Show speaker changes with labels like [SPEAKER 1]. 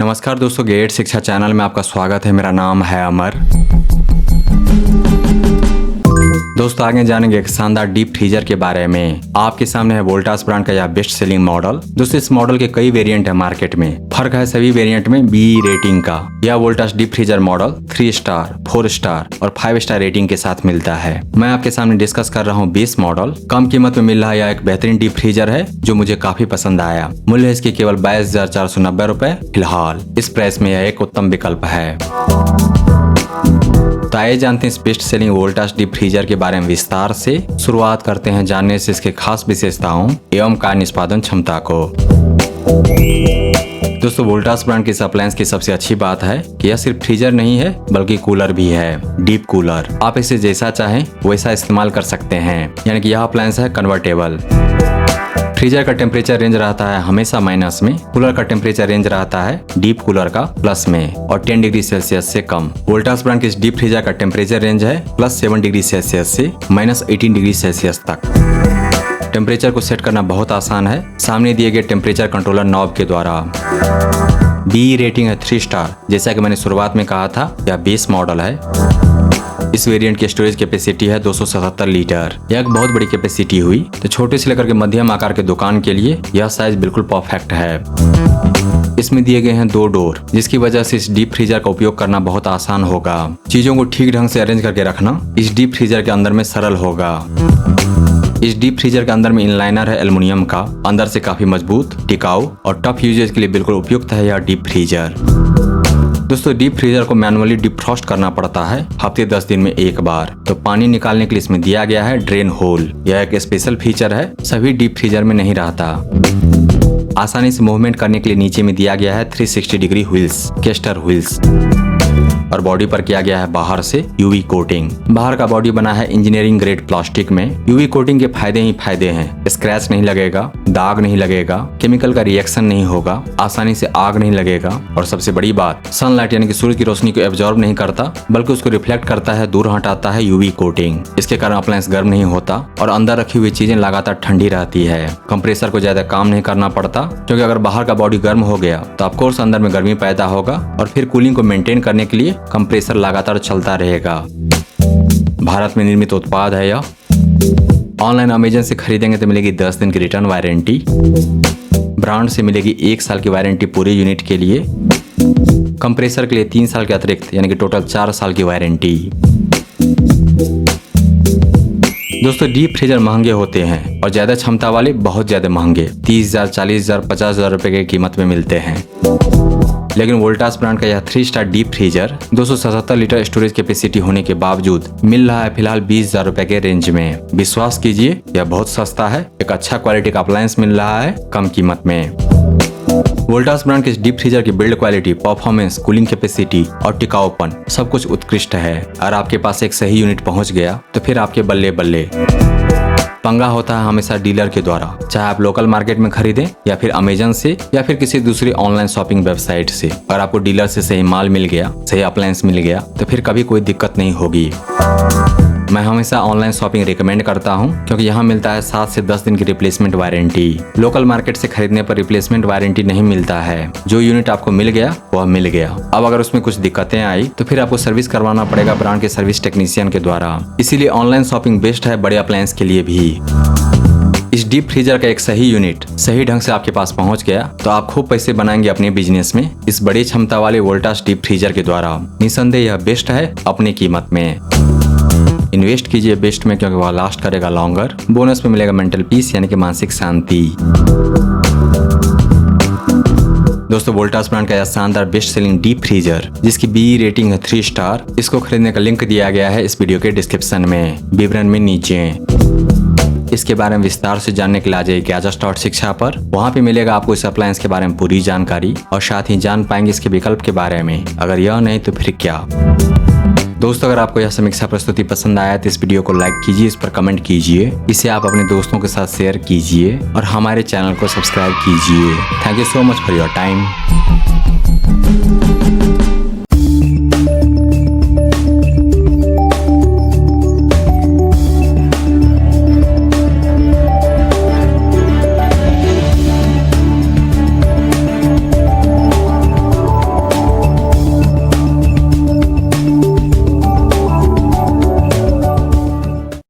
[SPEAKER 1] नमस्कार दोस्तों, गेट शिक्षा चैनल में आपका स्वागत है। मेरा नाम है अमर। दोस्तों आगे जानेंगे एक शानदार डीप फ्रीजर के बारे में। आपके सामने है वोल्टास ब्रांड का यह बेस्ट सेलिंग मॉडल। दोस्तों इस मॉडल के कई वेरिएंट है मार्केट में, फर्क है सभी वेरिएंट में बी रेटिंग का। यह Voltas deep freezer model 3 star, 4 star और 5 स्टार रेटिंग के साथ मिलता है। मैं आपके सामने डिस्कस कर रहा हूँ बेस मॉडल। कम कीमत में मिल रहा है, यह एक बेहतरीन डीप फ्रीजर है जो मुझे काफी पसंद आया। मूल्य इसकी केवल 22,490 रुपए फिलहाल। इस प्राइस में यह एक उत्तम विकल्प है। तो आइए जानते हैं इस best selling Voltas deep freezer के बारे में विस्तार से। शुरुआत करते हैं जानने से इसके खास विशेषताओं एवं कार्य निष्पादन क्षमता को। दोस्तों वोल्टास ब्रांड की इस अप्लायंस की सबसे अच्छी बात है कि यह सिर्फ फ्रीजर नहीं है बल्कि कूलर भी है। डीप कूलर, आप इसे जैसा चाहें वैसा इस्तेमाल कर सकते हैं, यानी कि यह अप्लायंस है कन्वर्टेबल। फ्रीजर का टेम्परेचर रेंज रहता है हमेशा माइनस में, कूलर का टेम्परेचर रेंज रहता है डीप कूलर का प्लस में और 10 डिग्री सेल्सियस से कम। वोल्टास ब्रांड के इस डीप फ्रीजर का टेम्परेचर रेंज है +7 डिग्री सेल्सियस से -18 डिग्री सेल्सियस तक। टेम्परेचर को सेट करना बहुत आसान है सामने दिए गए टेम्परेचर कंट्रोलर नॉब के द्वारा। बी रेटिंग है 3 स्टार। जैसा कि मैंने शुरुआत में कहा था, यह बेस मॉडल है। इस वेरिएंट की स्टोरेज कैपेसिटी है 277 लीटर। यह एक बहुत बड़ी कैपेसिटी हुई, तो छोटे से लेकर के मध्यम आकार के दुकान के लिए यह साइज बिल्कुल परफेक्ट है। इसमें दिए गए हैं 2 डोर, जिसकी वजह से इस डीप फ्रीजर का उपयोग करना बहुत आसान होगा। चीजों को ठीक ढंग से अरेंज करके रखना इस डीप फ्रीजर के अंदर में सरल होगा। इस डीप फ्रीजर के अंदर में इनलाइनर है एल्युमिनियम का, अंदर से काफी मजबूत, टिकाऊ और टफ यूजेज के लिए बिल्कुल उपयुक्त है यह डीप फ्रीजर। दोस्तों डीप फ्रीजर को मैनुअली डिफ्रॉस्ट करना पड़ता है हफ्ते 10 दिन में एक बार। तो पानी निकालने के लिए इसमें दिया गया है ड्रेन होल। यह एक स्पेशल फीचर है, सभी डीप फ्रीजर में नहीं रहता। आसानी से मूवमेंट करने के लिए नीचे में दिया गया है 360 डिग्री व्हील्स, केस्टर व्हील्स, और बॉडी पर किया गया है बाहर से यूवी कोटिंग। बाहर का बॉडी बना है इंजीनियरिंग ग्रेड प्लास्टिक में। यूवी कोटिंग के फायदे ही फायदे हैं। स्क्रैच नहीं लगेगा, दाग नहीं लगेगा, केमिकल का रिएक्शन नहीं होगा, आसानी से आग नहीं लगेगा और सबसे बड़ी बात, सनलाइट यानी कि सूर्य की रोशनी को एब्जॉर्ब नहीं करता बल्कि उसको रिफ्लेक्ट करता है, दूर हटाता है यूवी कोटिंग। इसके कारण अप्लायंस गर्म नहीं होता और अंदर रखी हुई चीजें लगातार ठंडी रहती है। कंप्रेसर को ज्यादा काम नहीं करना पड़ता, क्योंकि अगर बाहर का बॉडी गर्म हो गया तो ऑफकोर्स अंदर में गर्मी पैदा होगा और फिर कूलिंग को मेंटेन करने के लिए कंप्रेसर लगातार चलता रहेगा। भारत में निर्मित उत्पाद है यह। ऑनलाइन अमेजन से खरीदेंगे तो मिलेगी 10 दिन की रिटर्न वारंटी। ब्रांड से मिलेगी 1 साल की वारंटी पूरे यूनिट के लिए। कंप्रेसर के लिए 3 साल के अतिरिक्त यानी कि टोटल 4 साल की वारंटी। दोस्तों डीप फ्रीजर महंगे होते हैं और ज्यादा क्षमता वाले बहुत ज्यादा महंगे, 30,000, 40,000, 50,000 रुपए की कीमत में मिलते हैं। लेकिन वोल्टास ब्रांड का यह 3 star deep freezer 277 litre storage capacity होने के बावजूद मिल रहा है फिलहाल 20,000 रुपए के रेंज में। विश्वास कीजिए यह बहुत सस्ता है। एक अच्छा क्वालिटी का अप्लायंस मिल रहा है कम कीमत में। वोल्टास ब्रांड के इस डीप फ्रीजर की build quality, performance, cooling capacity और टिकाऊपन सब कुछ उत्कृष्ट है। और आपके पास एक सही यूनिट पहुंच गया तो फिर आपके बल्ले बल्ले। पंगा होता है हमेशा डीलर के द्वारा, चाहे आप लोकल मार्केट में खरीदें या फिर अमेजन से या फिर किसी दूसरी ऑनलाइन शॉपिंग वेबसाइट से। अगर आपको डीलर से सही माल मिल गया, सही अप्लायंस मिल गया तो फिर कभी कोई दिक्कत नहीं होगी। मैं हमेशा ऑनलाइन शॉपिंग रिकमेंड करता हूं, क्योंकि यहाँ मिलता है 7 से 10 दिन की रिप्लेसमेंट वारंटी। लोकल मार्केट से खरीदने पर रिप्लेसमेंट वारंटी नहीं मिलता है। जो यूनिट आपको मिल गया वह मिल गया। अब अगर उसमें कुछ दिक्कतें आई तो फिर आपको सर्विस करवाना पड़ेगा ब्रांड के सर्विस टेक्नीशियन के द्वारा। इसीलिए ऑनलाइन शॉपिंग बेस्ट है बड़े अप्लायंस के लिए भी। इस डीप फ्रीजर का एक सही यूनिट सही ढंग से आपके पास पहुंच गया तो आप खूब पैसे बनाएंगे अपने बिजनेस में इस बड़ी क्षमता वाले वोल्टास डीप फ्रीजर के द्वारा। निसंदेह यह बेस्ट है अपनी कीमत में। इन्वेस्ट कीजिए बेस्ट में, क्योंकि वह लास्ट करेगा लॉन्गर। बोनस में मिलेगा मेंटल पीस यानी कि मानसिक शांति। दोस्तों वोल्टास ब्रांड का यह शानदार बेस्ट सेलिंग डीप फ्रीजर जिसकी बी रेटिंग है 3 स्टार, इसको खरीदने का लिंक दिया गया है इस वीडियो के डिस्क्रिप्शन में, विवरण में नीचे। इसके बारे में विस्तार से जानने के लिए आ जाइए गैजेट शिक्षा पर। वहाँ पे मिलेगा आपको इस अप्लायंस के बारे में पूरी जानकारी और साथ ही जान पाएंगे इसके विकल्प के बारे में। अगर यह नहीं तो फिर क्या। दोस्तों अगर आपको यह समीक्षा प्रस्तुति पसंद आया तो इस वीडियो को लाइक कीजिए, इस पर कमेंट कीजिए, इसे आप अपने दोस्तों के साथ शेयर कीजिए और हमारे चैनल को सब्सक्राइब कीजिए। Thank you so much for your time.